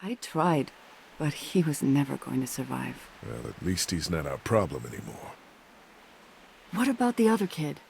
I tried, but he was never going to survive. Well, at least he's not our problem anymore. What about the other kid?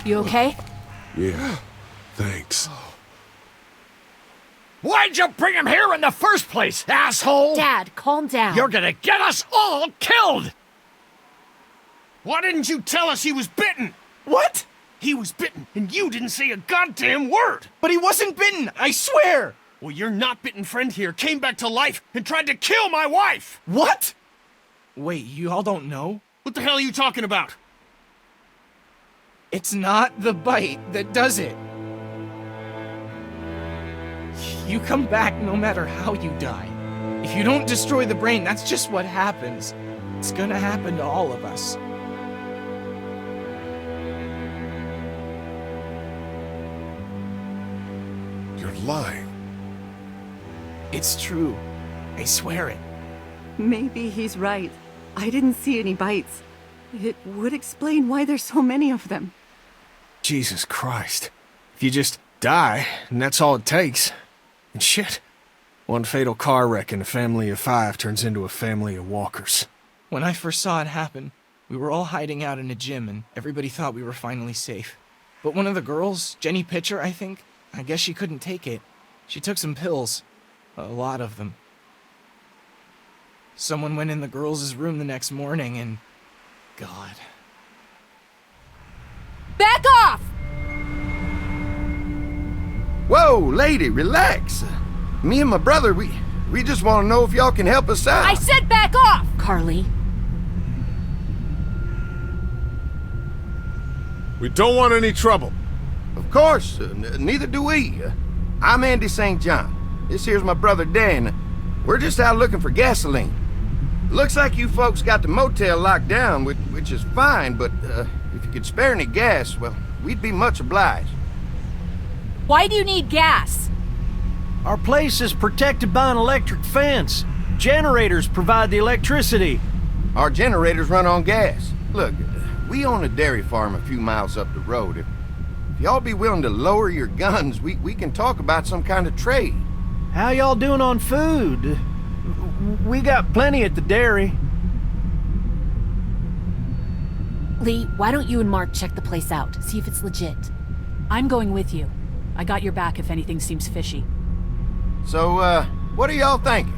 You okay? Yeah, thanks. Why'd you bring him here in the first place, asshole? Dad, calm down. You're gonna get us all killed! Why didn't you tell us he was bitten? What? He was bitten, and you didn't say a goddamn word! But he wasn't bitten, I swear! Well, your not-bitten friend here came back to life and tried to kill my wife! What? Wait, you all don't know? What the hell are you talking about? It's not the bite that does it. You come back no matter how you die. If you don't destroy the brain, that's just what happens. It's gonna happen to all of us. You're lying. It's true. I swear it. Maybe he's right. I didn't see any bites. It would explain why there's so many of them. Jesus Christ. If you just die, and that's all it takes. And shit. One fatal car wreck and a family of 5 turns into a family of walkers. When I first saw it happen, we were all hiding out in a gym and everybody thought we were finally safe. But one of the girls, Jenny Pitcher, I think, I guess she couldn't take it. She took some pills. A lot of them. Someone went in the girls' room the next morning and... God. Back off! Whoa, lady, relax. Me and my brother, we just want to know if y'all can help us out. I said back off! Carly. We don't want any trouble. Of course, neither do we. I'm Andy St. John. This here's my brother Dan. We're just out looking for gasoline. Looks like you folks got the motel locked down, which is fine, but if you could spare any gas, well, we'd be much obliged. Why do you need gas? Our place is protected by an electric fence. Generators provide the electricity. Our generators run on gas. Look, we own a dairy farm a few miles up the road. If y'all be willing to lower your guns, we can talk about some kind of trade. How y'all doing on food? We got plenty at the dairy. Lee, why don't you and Mark check the place out, see if it's legit? I'm going with you. I got your back if anything seems fishy. So, what are y'all thinking?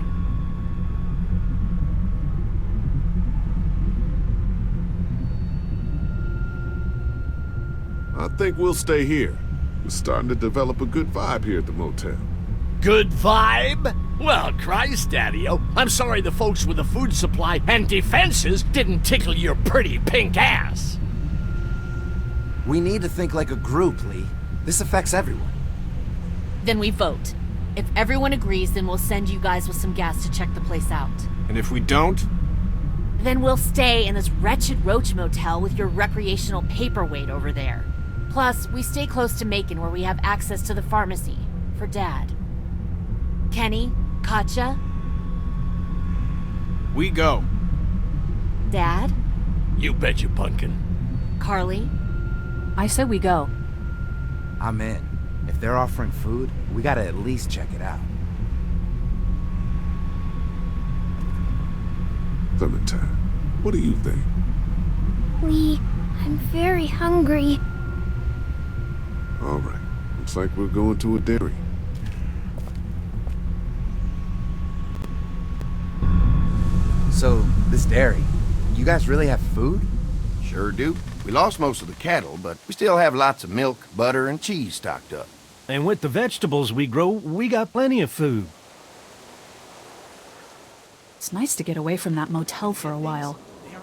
I think we'll stay here. We're starting to develop a good vibe here at the motel. Good vibe? Well, Christ, Daddy-o, I'm sorry the folks with the food supply and defenses didn't tickle your pretty pink ass. We need to think like a group, Lee. This affects everyone. Then we vote. If everyone agrees, then we'll send you guys with some gas to check the place out. And if we don't? Then we'll stay in this wretched roach motel with your recreational paperweight over there. Plus, we stay close to Macon where we have access to the pharmacy. For Dad. Kenny? Katja? We go. Dad? You bet you, pumpkin. Carly? I said we go. I'm in. If they're offering food, we gotta at least check it out. Clementine, what do you think? Lee, I'm very hungry. All right. Looks like we're going to a dairy. So, This dairy, you guys really have food? Sure do. We lost most of the cattle, but we still have lots of milk, butter, and cheese stocked up. And with the vegetables we grow, we got plenty of food. It's nice to get away from that motel for a while.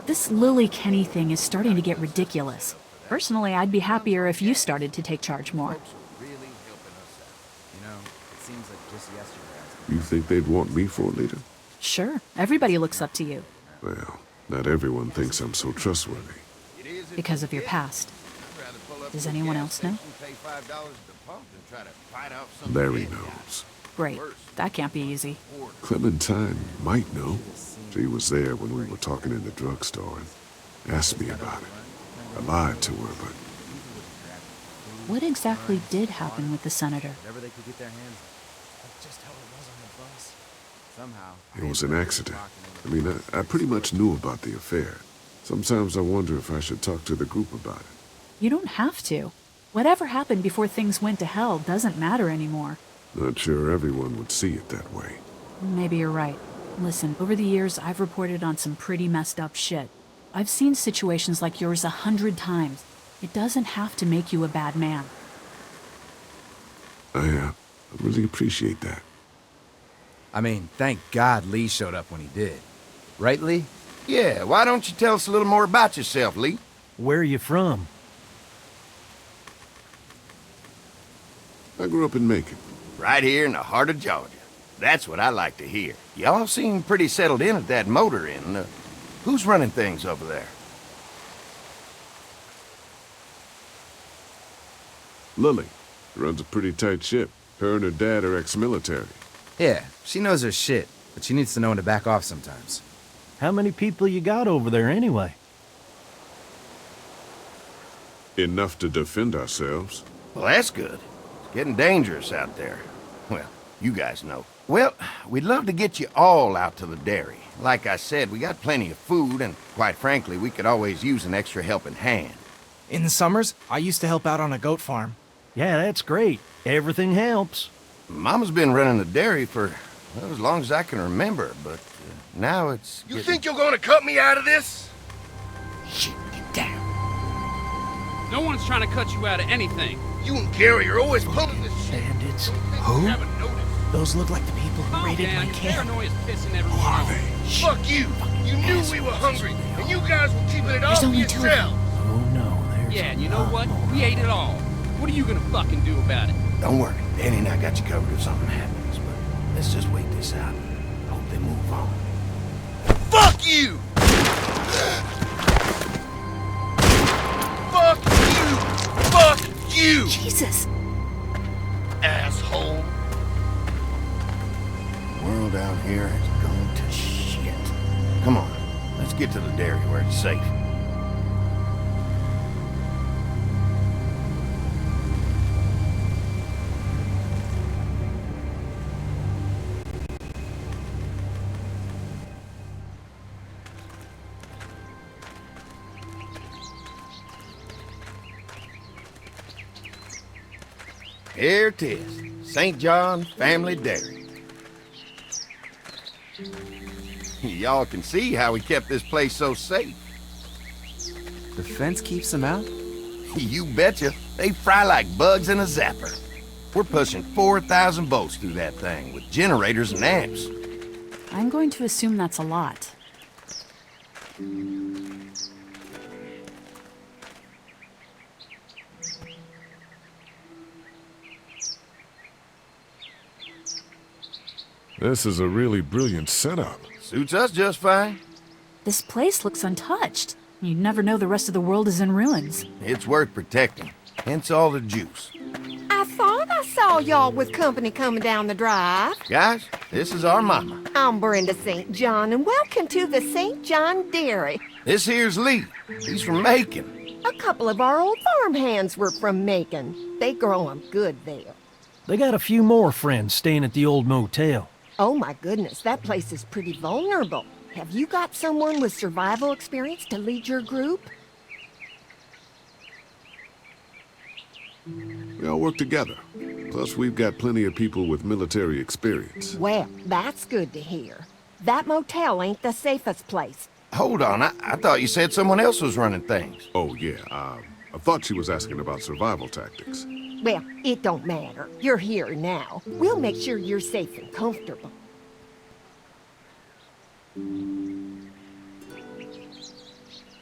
This Lily Kenny thing is starting to get ridiculous. Personally, I'd be happier if you started to take charge more. You think they'd want me for a leader? Sure, everybody looks up to you. Well, not everyone thinks I'm so trustworthy. Because of your past. Does anyone else know? Larry knows. Great. That can't be easy. Clementine might know. She was there when we were talking in the drugstore and asked me about it. I lied to her, but What exactly did happen with the senator? it was an accident. I mean, I pretty much knew about the affair. Sometimes I wonder if I should talk to the group about it. You don't have to. Whatever happened before things went to hell doesn't matter anymore. Not sure everyone would see it that way. Maybe you're right. Listen, over the years, I've reported on some pretty messed up shit. I've seen situations like yours 100 times. It doesn't have to make you a bad man. I really appreciate that. I mean, thank God Lee showed up when he did. Right, Lee? Yeah, why don't you tell us a little more about yourself, Lee? Where are you from? I grew up in Macon. Right here in the heart of Georgia. That's what I like to hear. Y'all seem pretty settled in at that motor inn. Who's running things over there? Lily runs a pretty tight ship. Her and her dad are ex-military. Yeah, she knows her shit, but she needs to know when to back off sometimes. How many people you got over there anyway? Enough to defend ourselves. Well, that's good. It's getting dangerous out there. Well, you guys know. Well, we'd love to get you all out to the dairy. Like I said, we got plenty of food, and quite frankly, we could always use an extra helping hand. In the summers, I used to help out on a goat farm. Yeah, that's great. Everything helps. Mama's been running the dairy for, well, as long as I can remember, but now it's You think you're gonna cut me out of this? Shit, get down. No one's trying to cut you out of anything. You and Gary are always pulling this shit. Bandits. Who? Haven't noticed. Those look like the people who Calm raided down, my camp. paranoia's pissing everyone off. Fuck you! You knew we were hungry, and you guys were keeping it all There's to only two of yourselves. Oh no, there's Yeah, and you know what? We ate it all. What are you gonna fucking do about it? Don't worry, Danny and I got you covered if something happens, but let's just wait this out. Hope they move on. Fuck you! Fuck you! Fuck you! Jesus! Asshole! The world out here has gone to shit. Come on, let's get to the dairy where it's safe. Here it is, St. John Family Dairy. Y'all can see how we kept this place so safe. The fence keeps them out? You betcha. They fry like bugs in a zapper. We're pushing 4,000 volts through that thing with generators and amps. I'm going to assume that's a lot. This is a really brilliant setup. Suits us just fine. This place looks untouched. You'd never know the rest of the world is in ruins. It's worth protecting, hence all the juice. I thought I saw y'all with company coming down the drive. Guys, this is our mama. I'm Brenda St. John, and welcome to the St. John Dairy. This here's Lee. He's from Macon. A couple of our old farmhands were from Macon. They grow 'em good there. They got a few more friends staying at the old motel. Oh my goodness, that place is pretty vulnerable. Have you got someone with survival experience to lead your group? We all work together. Plus, we've got plenty of people with military experience. Well, that's good to hear. That motel ain't the safest place. Hold on, I thought you said someone else was running things. Oh, yeah, I thought she was asking about survival tactics. Well, it don't matter. You're here now. We'll make sure you're safe and comfortable.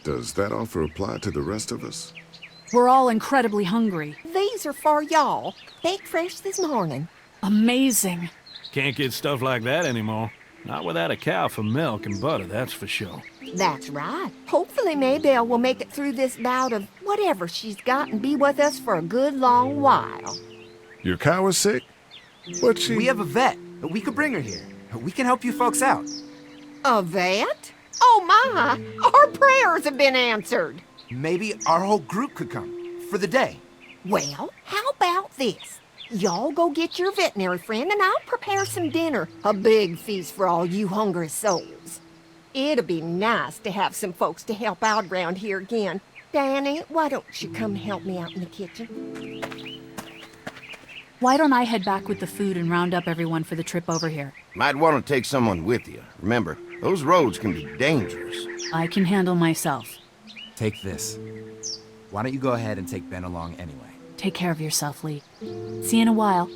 Does that offer apply to the rest of us? We're all incredibly hungry. These are for y'all. Baked fresh this morning. Amazing. Can't get stuff like that anymore. Not without a cow for milk and butter, that's for sure. That's right. Hopefully Maybelle will make it through this bout of whatever she's got and be with us for a good long while. Your cow is sick? But she... We have a vet. We could bring her here. We can help you folks out. A vet? Oh my! Our prayers have been answered. Maybe our whole group could come. For the day. Well, how about this? Y'all go get your veterinary friend and I'll prepare some dinner. A big feast for all you hungry souls. It'll be nice to have some folks to help out around here again. Danny, why don't you come help me out in the kitchen? Why don't I head back with the food and round up everyone for the trip over here? Might want to take someone with you. Remember, those roads can be dangerous. I can handle myself. Take this. Why don't you go ahead and take Ben along anyway? Take care of yourself, Lee. See you in a while.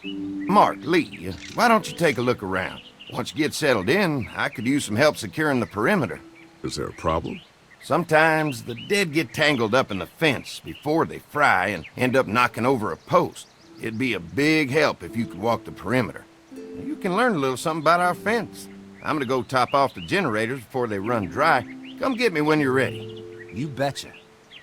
Mark, Lee, why don't you take a look around? Once you get settled in, I could use some help securing the perimeter. Is there a problem? Sometimes the dead get tangled up in the fence before they fry and end up knocking over a post. It'd be a big help if you could walk the perimeter. You can learn a little something about our fence. I'm gonna go top off the generators before they run dry. Come get me when you're ready. You betcha.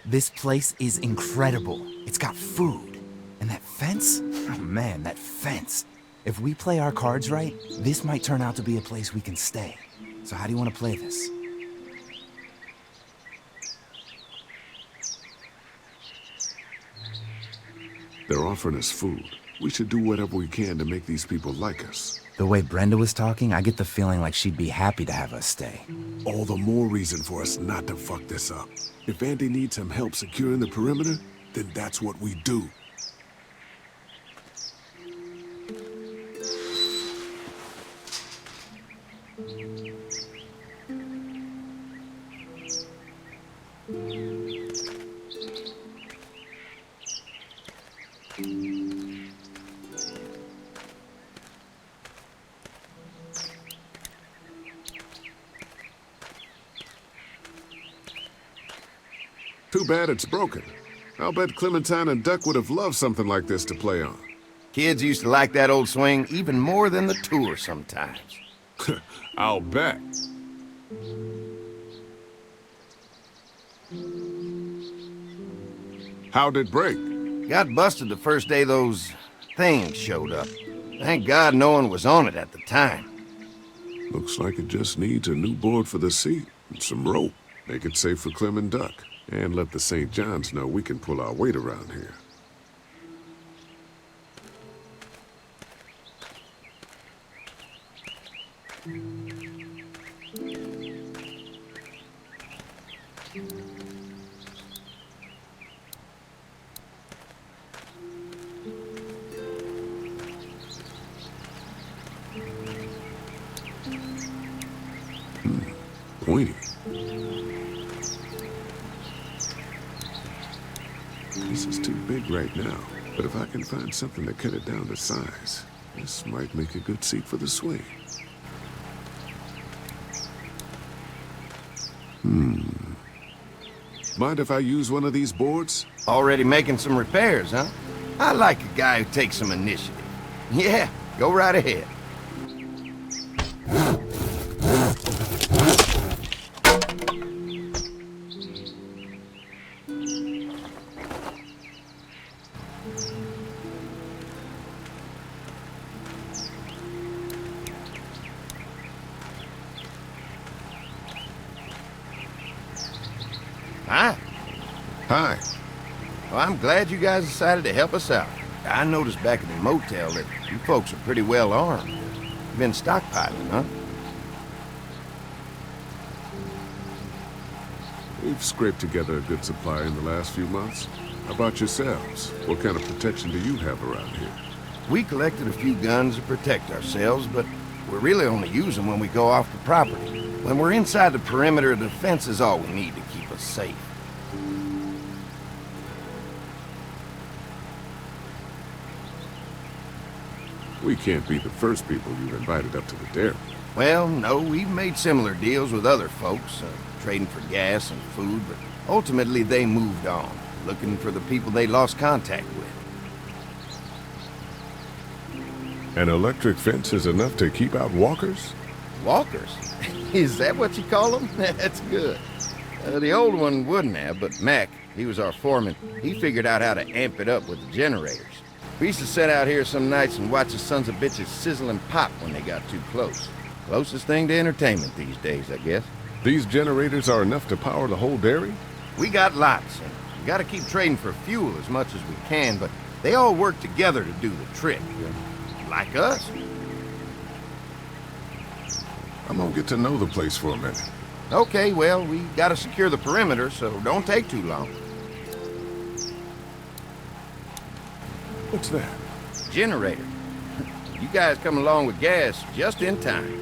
This place is incredible. It's got food. And that fence? Oh man, that fence. If we play our cards right, this might turn out to be a place we can stay. So how do you want to play this? They're offering us food. We should do whatever we can to make these people like us. The way Brenda was talking, I get the feeling like she'd be happy to have us stay. All the more reason for us not to fuck this up. If Andy needs some help securing the perimeter, then that's what we do. Too bad it's broken. I'll bet Clementine and Duck would have loved something like this to play on. Kids used to like that old swing even more than the tour sometimes. I'll bet. How'd it break? Got busted the first day those things showed up. Thank God no one was on it at the time. Looks like it just needs a new board for the seat and some rope. Make it safe for Clem and Duck. And let the St. John's know we can pull our weight around here. Pointy. This is too big right now, but if I can find something to cut it down to size, this might make a good seat for the swing. Mind if I use one of these boards? Already making some repairs, huh? I like a guy who takes some initiative. Yeah, go right ahead. Hi. Hi. Well, I'm glad you guys decided to help us out. I noticed back at the motel that you folks are pretty well armed. You've been stockpiling, huh? We've scraped together a good supply in the last few months. How about yourselves? What kind of protection do you have around here? We collected a few guns to protect ourselves, but We really only use them when we go off the property. When we're inside the perimeter, the fence is all we need to keep us safe. We can't be the first people you've invited up to the dairy. Well, no, we've made similar deals with other folks, trading for gas and food, but ultimately they moved on, looking for the people they lost contact with. An electric fence is enough to keep out walkers? Walkers? Is that what you call them? That's good. The old one wouldn't have, but Mac, he was our foreman, he figured out how to amp it up with the generators. We used to sit out here some nights and watch the sons of bitches sizzle and pop when they got too close. Closest thing to entertainment these days, I guess. These generators are enough to power the whole dairy? We got lots, and we gotta keep trading for fuel as much as we can, but they all work together to do the trick. Like us. I'm gonna get to know the place for a minute. Okay, well, we gotta secure the perimeter, so don't take too long. What's that? Generator. You guys come along with gas just in time.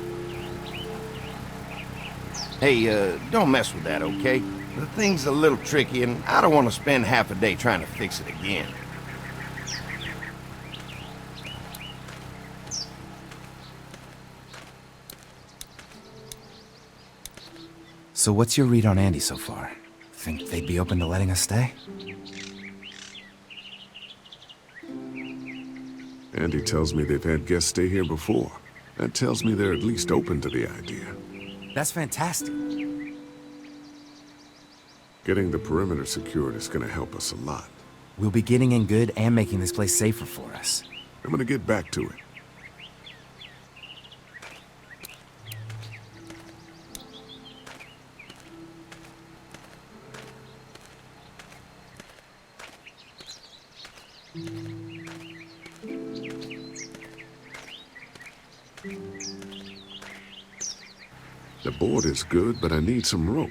Hey, don't mess with that, okay? The thing's a little tricky, and I don't want to spend half a day trying to fix it again. So what's your read on Andy so far? Think they'd be open to letting us stay? Andy tells me they've had guests stay here before. That tells me they're at least open to the idea. That's fantastic. Getting the perimeter secured is gonna help us a lot. We'll be getting in good and making this place safer for us. I'm gonna get back to it. The board is good, but I need some rope.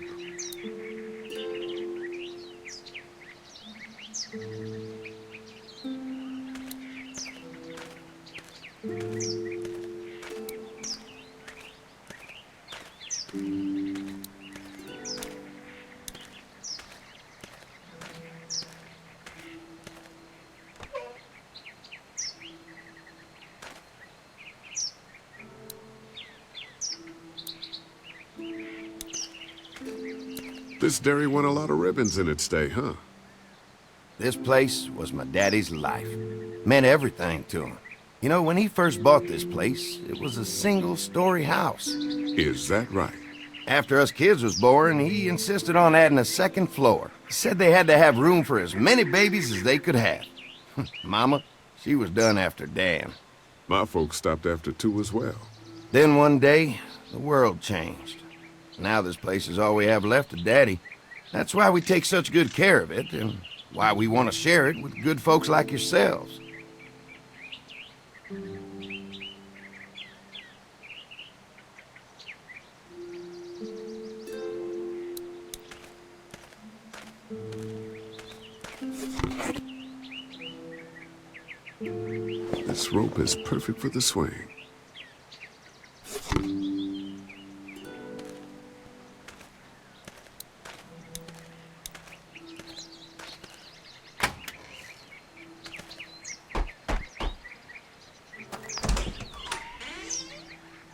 This dairy won a lot of ribbons in its day, huh? This place was my daddy's life. Meant everything to him. You know, when he first bought this place, it was a single-story house. Is that right? After us kids was born, he insisted on adding a second floor. He said they had to have room for as many babies as they could have. Mama, she was done after Dan. My folks stopped after 2 as well. Then one day, the world changed. Now this place is all we have left of Daddy. That's why we take such good care of it, and why we want to share it with good folks like yourselves. This rope is perfect for the swing.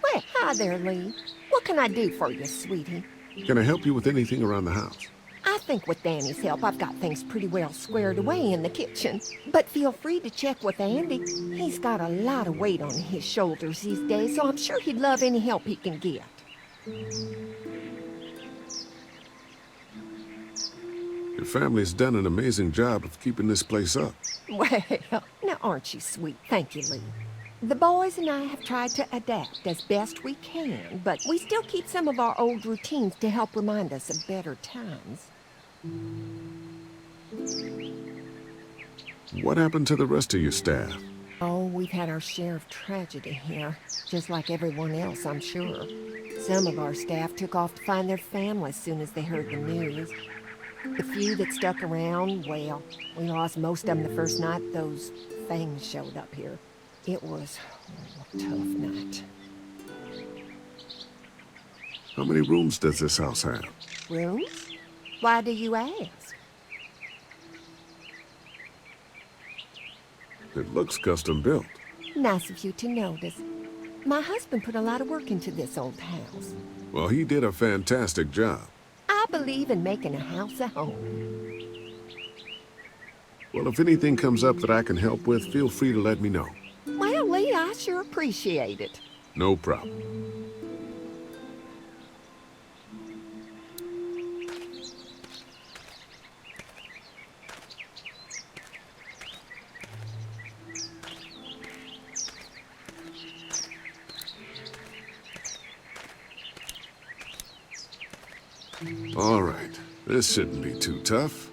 Well, hi there, Lee. What can I do for you, sweetie? Can I help you with anything around the house? I think with Danny's help, I've got things pretty well squared away in the kitchen. But feel free to check with Andy. He's got a lot of weight on his shoulders these days, so I'm sure he'd love any help he can get. Your family's done an amazing job of keeping this place up. Well, now aren't you sweet? Thank you, Lee. The boys and I have tried to adapt as best we can, but we still keep some of our old routines to help remind us of better times. What happened to the rest of your staff? Oh, we've had our share of tragedy here, just like everyone else, I'm sure. Some of our staff took off to find their families as soon as they heard the news. The few that stuck around, well, we lost most of them the first night those things showed up here. It was a tough night. How many rooms does this house have? Rooms? Why do you ask? It looks custom built. Nice of you to notice. My husband put a lot of work into this old house. Well, he did a fantastic job. I believe in making a house a home. Well, if anything comes up that I can help with, feel free to let me know. Well, Lee, I sure appreciate it. No problem. All right, this shouldn't be too tough.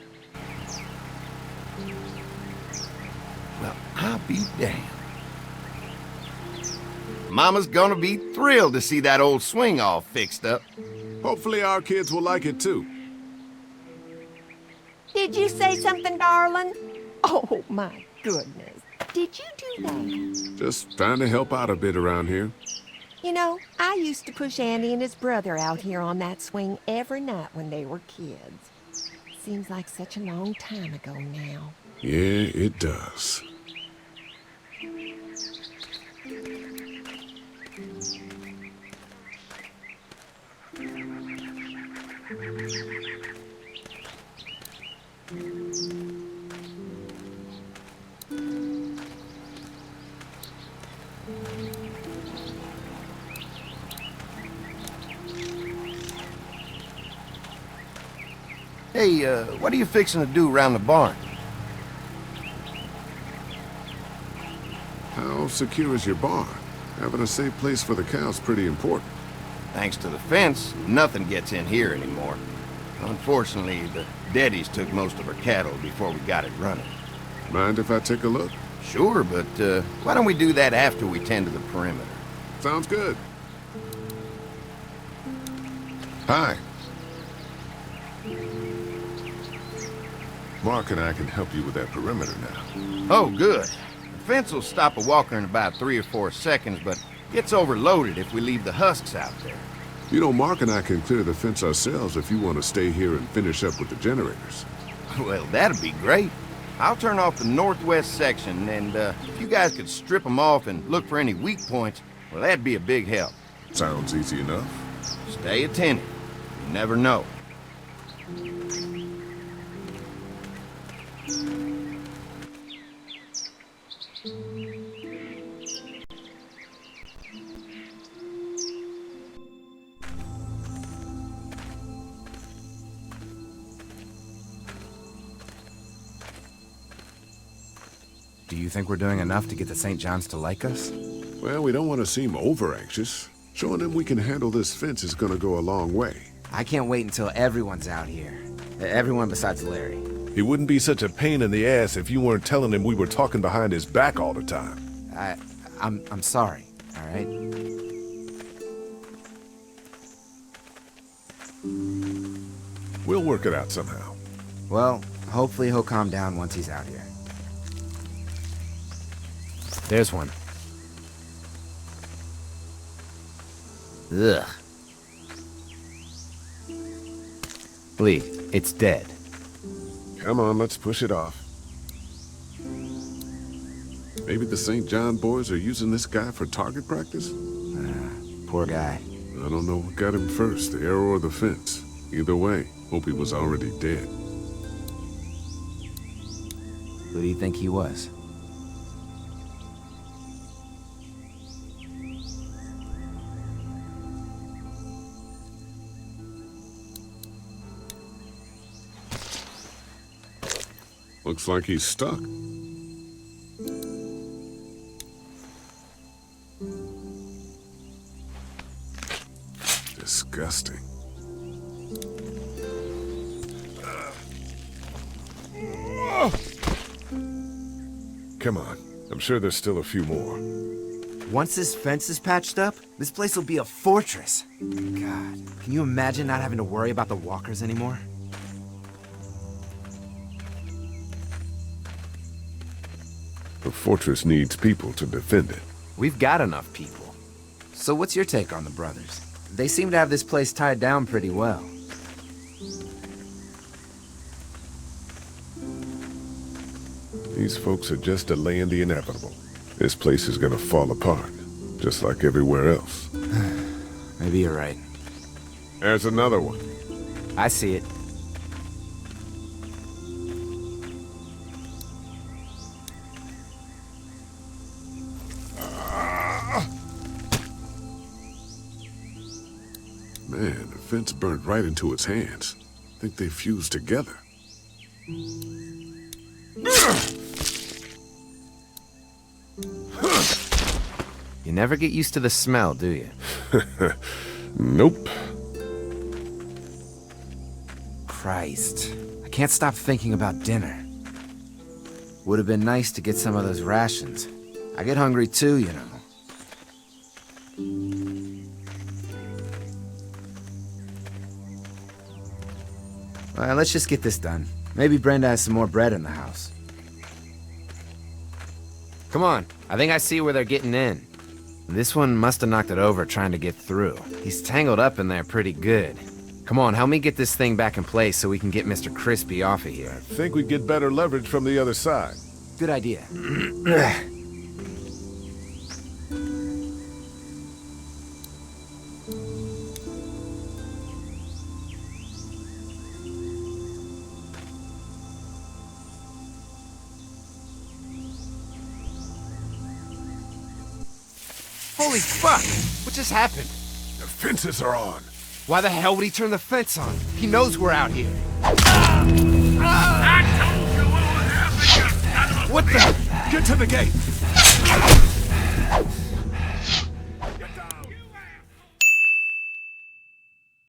Well, I'll be damned. Mama's gonna be thrilled to see that old swing all fixed up. Hopefully our kids will like it too. Did you say something, darling? Oh, my goodness. Did you do that? Just trying to help out a bit around here. You know, I used to push Andy and his brother out here on that swing every night when they were kids. Seems like such a long time ago now. Yeah, it does. Hey, what are you fixing to do around the barn? How secure is your barn? Having a safe place for the cows pretty important. Thanks to the fence, nothing gets in here anymore. Unfortunately, the Daddies took most of our cattle before we got it running. Mind if I take a look? Sure, but why don't we do that after we tend to the perimeter? Sounds good. Hi. Mark and I can help you with that perimeter now. Oh, good. The fence will stop a walker in about 3 or 4 seconds, but gets overloaded if we leave the husks out there. You know, Mark and I can clear the fence ourselves if you want to stay here and finish up with the generators. Well, that'd be great. I'll turn off the northwest section, and if you guys could strip them off and look for any weak points, well, that'd be a big help. Sounds easy enough. Stay attentive. You never know. Do you think we're doing enough to get the St. John's to like us? Well, we don't want to seem over-anxious. Showing them we can handle this fence is gonna go a long way. I can't wait until everyone's out here. Everyone besides Larry. He wouldn't be such a pain in the ass if you weren't telling him we were talking behind his back all the time. I'm sorry, all right? We'll work it out somehow. Well, hopefully he'll calm down once he's out here. There's one. Ugh. Lee, it's dead. Come on, let's push it off. Maybe the St. John boys are using this guy for target practice? Poor guy. I don't know what got him first, the arrow or the fence. Either way, hope he was already dead. Who do you think he was? Looks like he's stuck. Disgusting. Come on. I'm sure there's still a few more. Once this fence is patched up, this place will be a fortress. God, can you imagine not having to worry about the walkers anymore? The fortress needs people to defend it. We've got enough people. So what's your take on the brothers? They seem to have this place tied down pretty well. These folks are just delaying the inevitable. This place is gonna fall apart, just like everywhere else. Maybe you're right. There's another one. I see it. Man, the fence burnt right into its hands. Think they fused together. You never get used to the smell, do you? Nope. Know. I can't stop thinking about dinner. Would have been nice to get some of those rations. I get hungry too, you know. Well, let's just get this done. Maybe Brenda has some more bread in the house. Come on, I think I see where they're getting in. This one must have knocked it over trying to get through. He's tangled up in there pretty good. Come on, help me get this thing back in place so we can get Mr. Crispy off of here. I think we'd get better leverage from the other side. Good idea. Holy fuck! What just happened? The fences are on. Why the hell would he turn the fence on? He knows we're out here. What the? Get to the gate!